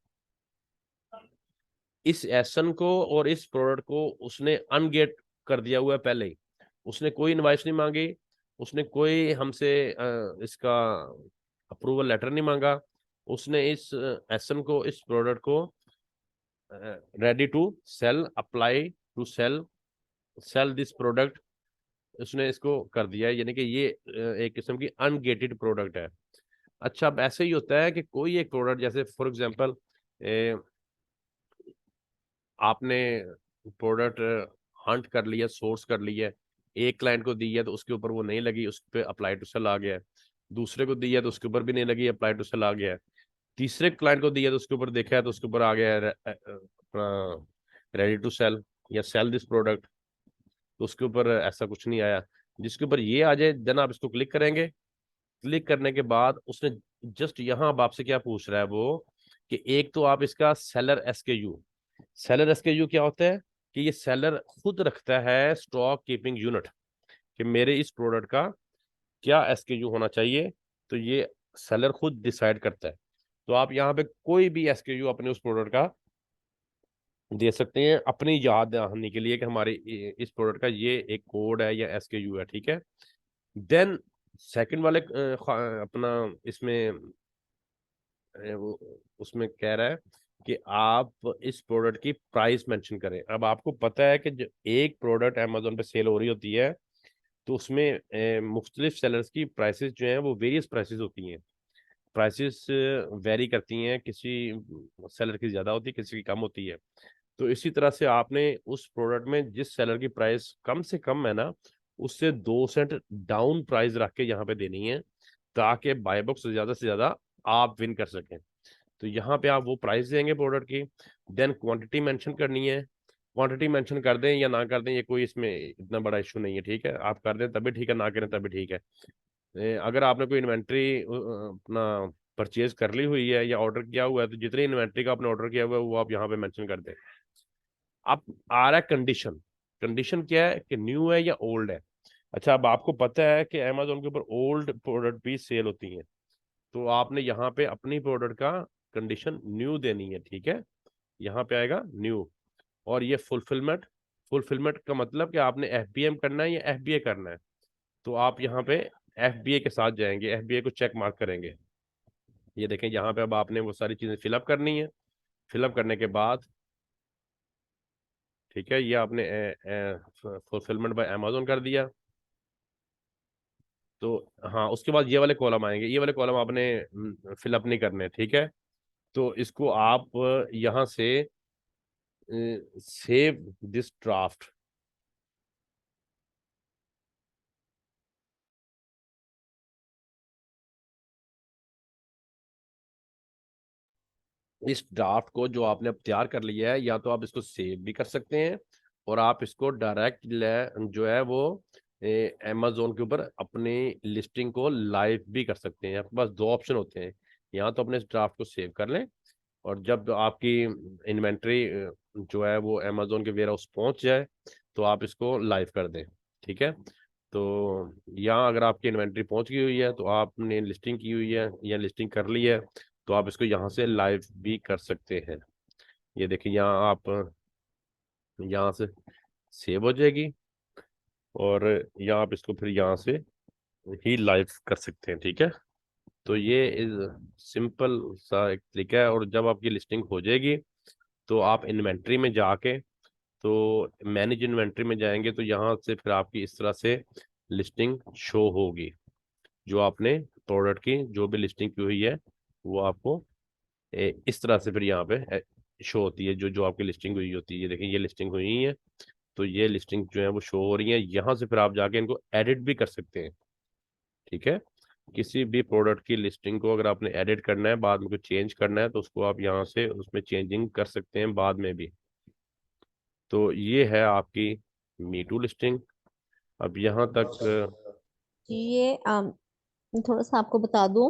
इस एसन को और इस प्रोडक्ट को उसने अनगेट कर दिया हुआ है पहले ही, उसने कोई इनवाइस नहीं मांगी, उसने कोई हमसे इसका अप्रूवल लेटर नहीं मांगा, उसने इस एसन को, इस प्रोडक्ट को ready to sale, apply to sale, sale this product, उसने इसको कर दिया है, यानी कि ये एक किस्म की अनगेटेड प्रोडक्ट है। अच्छा, अब ऐसे ही होता है कि कोई एक प्रोडक्ट, जैसे फॉर एग्जांपल आपने प्रोडक्ट हंट कर लिया, सोर्स कर लिया, एक क्लाइंट को दी है तो उसके ऊपर वो नहीं लगी, उस पर अप्लाई टू सेल आ गया है, दूसरे को दी है तो उसके ऊपर भी नहीं लगी, अप्लाई टू सेल आ गया है, तीसरे क्लाइंट को दी है तो उसके ऊपर देखा है तो उसके ऊपर आ गया है अपना रेडी टू सेल या सेल दिस प्रोडक्ट, तो उसके ऊपर ऐसा कुछ नहीं आया। जिसके ऊपर ये आ जाए, देन आप इसको क्लिक करेंगे, क्लिक करने के बाद उसने जस्ट यहाँ अब आपसे क्या पूछ रहा है वो, कि एक तो आप इसका सेलर एसकेयू, सेलर एसकेयू क्या होता है, कि ये सेलर खुद रखता है स्टॉक कीपिंग यूनिट, कि मेरे इस प्रोडक्ट का क्या एसकेयू होना चाहिए, तो ये सेलर खुद डिसाइड करता है। तो आप यहाँ पे कोई भी एसकेयू अपने उस प्रोडक्ट का दे सकते हैं, अपनी याद दहानी के लिए कि हमारे इस प्रोडक्ट का ये एक कोड है या एसकेयू है, ठीक है। देन सेकंड वाले अपना इसमें वो उसमें कह रहा है कि आप इस प्रोडक्ट की प्राइस मेंशन करें। अब आपको पता है कि जो एक प्रोडक्ट अमेजोन पे सेल हो रही होती है तो उसमें मुख्तलिफ सेलर्स की प्राइसेस जो हैं वो वेरियस प्राइसेस होती हैं, प्राइसेस वेरी करती हैं, किसी सेलर की ज़्यादा होती है, किसी की कम होती है। तो इसी तरह से आपने उस प्रोडक्ट में जिस सेलर की प्राइस कम से कम है ना, उससे 2 सेंट डाउन प्राइस रख के यहाँ पे देनी है, ताकि बाय बॉक्स से ज्यादा आप विन कर सकें। तो यहाँ पे आप वो प्राइस देंगे प्रोडक्ट की, देन क्वांटिटी मेंशन करनी है, क्वांटिटी मेंशन कर दें या ना कर दें ये कोई इसमें इतना बड़ा इशू नहीं है, ठीक है। आप कर दें तभी ठीक है, ना करें तभी ठीक है। अगर आपने कोई इन्वेंट्री अपना परचेज कर ली हुई है या ऑर्डर किया हुआ है, तो जितनी इन्वेंट्री का आपने ऑर्डर किया हुआ है वो आप यहाँ पे मेंशन कर दें। अब आ रहा है कंडीशन, कंडीशन क्या है कि न्यू है या ओल्ड है। अच्छा, अब आपको पता है कि अमेजोन के ऊपर ओल्ड प्रोडक्ट भी सेल होती हैं, तो आपने यहाँ पे अपनी प्रोडक्ट का कंडीशन न्यू देनी है, ठीक है। यहाँ पे आएगा न्यू, और ये फुलफिलमेंट, फुलफिलमेंट का मतलब कि आपने एफबीएम करना है या एफबीए करना है, तो आप यहाँ पे एफबीए के साथ जाएंगे, एफबीए को चेक मार्क करेंगे। ये देखें, यहाँ पे अब आपने वो सारी चीजें फिलअप करनी है, फिलअप करने के बाद ठीक है, ये आपने फुलफिलमेंट बाय अमेजोन कर दिया। तो हाँ, उसके बाद ये वाले कॉलम आएंगे, ये वाले कॉलम आपने फिलअप नहीं करने, ठीक है। तो इसको आप यहाँ से सेव दिस ड्राफ्ट, इस ड्राफ्ट को जो आपने अब तैयार कर लिया है, या तो आप इसको सेव भी कर सकते हैं और आप इसको डायरेक्ट जो है वो अमेजोन के ऊपर अपनी लिस्टिंग को लाइव भी कर सकते हैं। आपके पास दो ऑप्शन होते हैं, यहाँ तो अपने इस ड्राफ्ट को सेव कर लें, और जब आपकी इन्वेंट्री जो है वो अमेजोन के वेयर हाउस पहुंच जाए तो आप इसको लाइव कर दें। ठीक है, तो यहाँ अगर आपकी इन्वेंट्री पहुंच गई हुई है तो आपने लिस्टिंग की हुई है या लिस्टिंग कर ली है, तो आप इसको यहाँ से लाइव भी कर सकते हैं। ये देखिए यहाँ आप यहाँ से सेव हो जाएगी, और यहाँ आप इसको फिर यहाँ से ही लाइव कर सकते हैं। ठीक है, तो ये इज सिंपल सा एक तरीका है। और जब आपकी लिस्टिंग हो जाएगी तो आप इन्वेंट्री में जाके, तो मैनेज इन्वेंट्री में जाएंगे तो यहाँ से फिर आपकी इस तरह से लिस्टिंग शो होगी। जो आपने प्रोडक्ट की जो भी लिस्टिंग की हुई है वो आपको इस तरह से फिर यहाँ पे शो होती है, जो जो आपकी लिस्टिंग हुई होती है। ये देखिए ये लिस्टिंग हुई है, तो ये लिस्टिंग जो है वो शो हो रही है। यहाँ से फिर आप जाके इनको एडिट भी कर सकते हैं। ठीक है, किसी भी प्रोडक्ट की लिस्टिंग को अगर आपने एडिट करना है, बाद में कुछ चेंज करना है, तो उसको आप यहाँ से उसमें चेंजिंग कर सकते हैं बाद में भी। तो ये है आपकी मीटू लिस्टिंग। अब यहाँ तक जी ये थोड़ा सा आपको बता दूं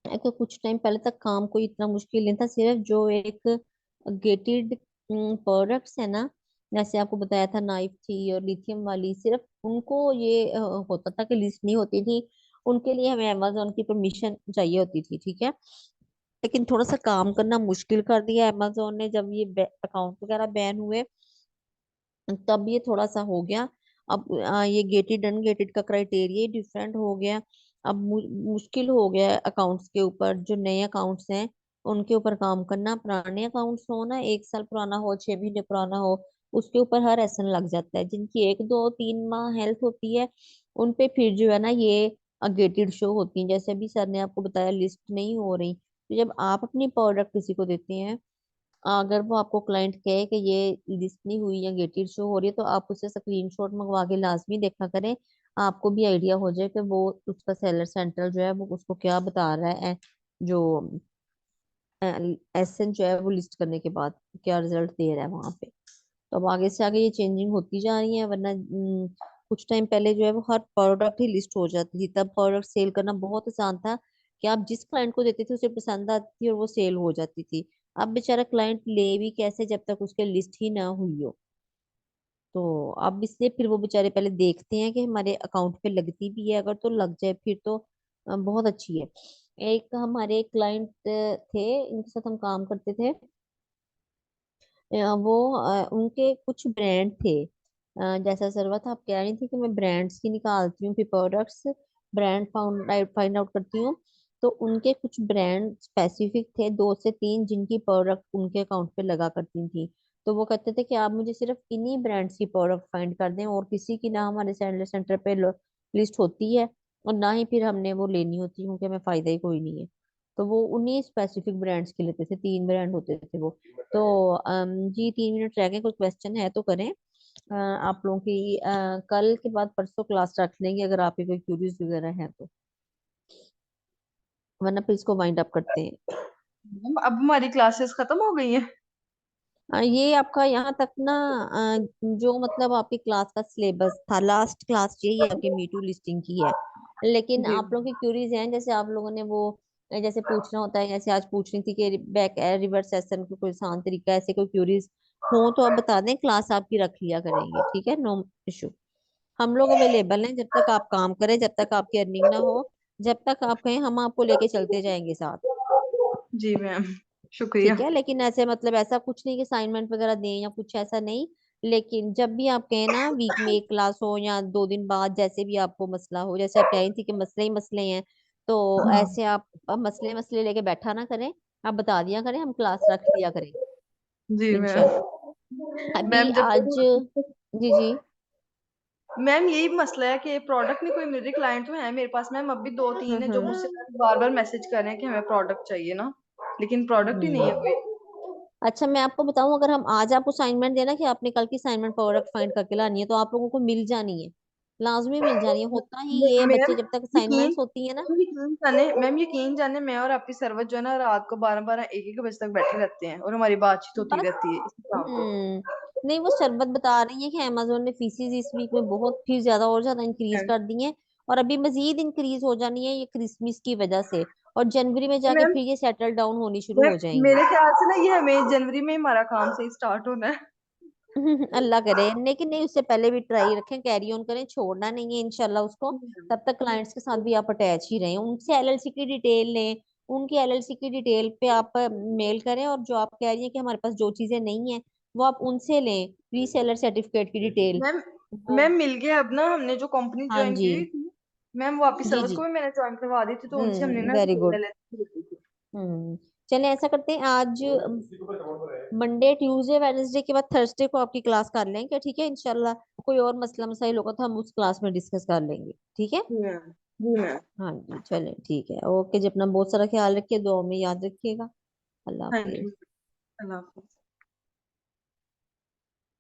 कि कुछ टाइम पहले तक काम कोई इतना मुश्किल नहीं था। सिर्फ जो एक गेटेड प्रोडक्ट्स है ना, जैसे आपको बताया था नाइफ थी और लिथियम वाली, सिर्फ उनको ये होता था कि लिस्ट नहीं होती थी। उनके लिए हमें अमेजोन की परमिशन चाहिए होती थी। ठीक है, लेकिन थोड़ा सा काम करना मुश्किल कर दिया अमेजोन ने जब ये अकाउंट वगैरह बैन हुए, तब ये थोड़ा सा हो गया। अब ये गेटेड अनगेटेड का क्राइटेरिया डिफरेंट हो गया। अब मुश्किल हो गया अकाउंट्स के ऊपर, जो नए अकाउंट्स हैं उनके ऊपर काम करना। पुराने अकाउंट्स हो ना, 1 साल पुराना हो, 6 महीने पुराना हो, उसके ऊपर हर एसन लग जाता है। जिनकी 1 2 3 माह हेल्थ होती है उन पे फिर जो है ना ये गेटेड शो होती है। जैसे अभी सर ने आपको बताया लिस्ट नहीं हो रही, तो जब आप अपनी प्रोडक्ट किसी को देते हैं, अगर वो आपको क्लाइंट कहे कि ये लिस्ट नहीं हुई या गेटेड शो हो रही है, तो आप उससे स्क्रीनशॉट मंगवा के लाजमी देखा करें। आपको भी आइडिया हो जाए कि वो उसका सेलर सेंटर जो है वो उसको क्या बता रहा है, जो एसन जो है वो लिस्ट करने के बाद क्या रिजल्ट दे रहा है वहां पे। तो अब आगे से आगे ये चेंजिंग होती जा रही है, वरना कुछ टाइम पहले जो है वो हर प्रोडक्ट ही लिस्ट हो जाती थी। तब प्रोडक्ट सेल करना बहुत आसान था कि आप जिस क्लाइंट को देते थे उसे पसंद आती थी और वो सेल हो जाती थी। अब बेचारा क्लाइंट ले भी कैसे जब तक उसके लिस्ट ही ना हुई हो। तो अब इसलिए फिर वो बेचारे पहले देखते हैं कि हमारे अकाउंट पे लगती भी है, अगर तो लग जाए फिर तो बहुत अच्छी है। एक हमारे क्लाइंट थे, इनके साथ हम काम करते थे। वो उनके कुछ ब्रांड थे। जैसा सरवा था, आप कह रही थी कि मैं ब्रांड्स की निकालती हूँ फिर प्रोडक्ट्स, ब्रांड फाइंड आउट करती हूँ। तो उनके कुछ ब्रांड स्पेसिफिक थे, 2 से 3, जिनकी प्रोडक्ट उनके अकाउंट पे लगा करती थी। तो वो कहते थे कि आप मुझे सिर्फ इन्हीं ब्रांड्स की प्रोडक्ट फाइंड कर दें, और किसी की ना हमारे सेंटर सेंटर पे लिस्ट होती है और ना ही फिर हमने वो लेनी होती है, क्योंकि हमें फायदा ही कोई नहीं है। तो वो उन्हीं स्पेसिफिक ब्रांड्स के लेते थे, 3 ब्रांड होते थे वो। तो जी 3 मिनट रह गए, कोई क्वेश्चन है तो करें। आप लोगों की कल के बाद परसों क्लास रख लेंगे अगर आपके कोई क्यूरीज वगैरह है तो, वरना फिर इसको वाइंड अप करते हैं। अब हमारी क्लासेस खत्म हो गई हैं। ये आपका यहाँ तक ना जो मतलब आपकी क्लास का सिलेबस था, लास्ट क्लास यही आपकी मीटू लिस्टिंग की है। लेकिन जी आप लोगों की क्यूरीज हैं, जैसे आप लोगों ने वो जैसे पूछना होता है, जैसे आज पूछनी थी कि बैक रिवर्स सेशन का कोई आसान तरीका, ऐसे कोई क्यूरीज हो तो आप बता दें, क्लास आपकी रख लिया करेंगे। ठीक है, नो इशू। हम लोग अवेलेबल हैं, जब तक आप काम करें, जब तक आपकी अर्निंग ना हो, जब तक आप कहें हम आपको लेके चलते जाएंगे साथ। जी मैम, शुक्रिया। ठीक है, लेकिन ऐसे मतलब ऐसा कुछ नहीं कि असाइनमेंट वगैरह दें या कुछ ऐसा नहीं। लेकिन जब भी आप कहें ना, वीक में एक क्लास हो या 2 दिन बाद, जैसे भी आपको मसला हो, जैसे आप कह रही थी कि मसले ही मसले हैं, तो हाँ ऐसे आप अब मसले मसले लेके बैठा ना करें, आप बता दिया करें, हम क्लास रख लिया करेंगे जी मैम। इंशाल्लाह। अभी मैम जब आज जी जी मैम यही मसला है कि प्रोडक्ट नहीं कोई मिल रही। क्लाइंट तो है मेरे पास मैम, अभी 2 3 है जो हम्म मुझसे बार बार मैसेज कर रहे हैं कि हमें प्रोडक्ट चाहिए ना, लेकिन प्रोडक्ट ही नहीं है हम्म। कोई। अच्छा मैं आपको बताऊं, अगर हम आज आपको असाइनमेंट देना कि आपने कल की असाइनमेंट प्रोडक्ट फाइंड करके लानी है, तो आप लोगों को मिल जानी है, लाजमी मिल जानी है। होता ही ये है, मैम बच्चे जब तक यकीन असाइनमेंट्स होती है ना। यकीन जाने मैं और आपकी सरवत जो है ना रात को 12 12 1 1 बजे तक बैठे रहते हैं और हमारी बातचीत होती बस रहती है इसी काम पे। नहीं, वो शरबत बता रही है कि अमेजोन ने फीसिस इस वीक में बहुत फिर ज्यादा और ज्यादा इंक्रीज कर दी है, और अभी मजीद इंक्रीज हो जानी है ये क्रिसमस की वजह से। और जनवरी में जाके मैम फिर ये सेटल डाउन होनी शुरू हो जाएंगी। मेरे ख्याल से ना ये हमें जनवरी में ही हमारा काम सही स्टार्ट होना है। अल्लाह करे, लेकिन नहीं उससे पहले भी ट्राई रखें, कैरी ऑन करें, छोड़ना नहीं है इंशाल्लाह उसको। तब तक क्लाइंट्स के साथ भी आप अटैच ही रहें, उनसे एलएलसी की डिटेल लें, उनकी एलएलसी की डिटेल पे आप मेल करें, और जो आप कह रही हैं कि हमारे पास जो चीजें नहीं है वो आप उनसे लें, रीसेलर सर्टिफिकेट की डिटेल मैम वो। मैम मिल गया अब ना, हमने जो कंपनी हाँ ज्वाइन जी। की हुई थी मैम, वो आपकी जी सर्विस जी। को भी मैंने ज्वाइन करवा दी थी, तो उनसे हमने ना वेरी गुड। LLC ली थी। चलिए ऐसा करते हैं, आज मंडे ट्यूसडे वेडनेसडे के बाद थर्सडे को आपकी क्लास कर लेंगे, ठीक है इंशाल्लाह। कोई और मसला मसाइल होगा तो हम उस क्लास में डिस्कस कर लेंगे, ठीक है। जी मैम। जी मैम। हाँ जी चलिए ठीक है, ओके जी, अपना बहुत सारा ख्याल रखिए, दुआ में याद रखिएगा। अल्लाह थैंक यू। हाफिज। अल्लाह हाफिज।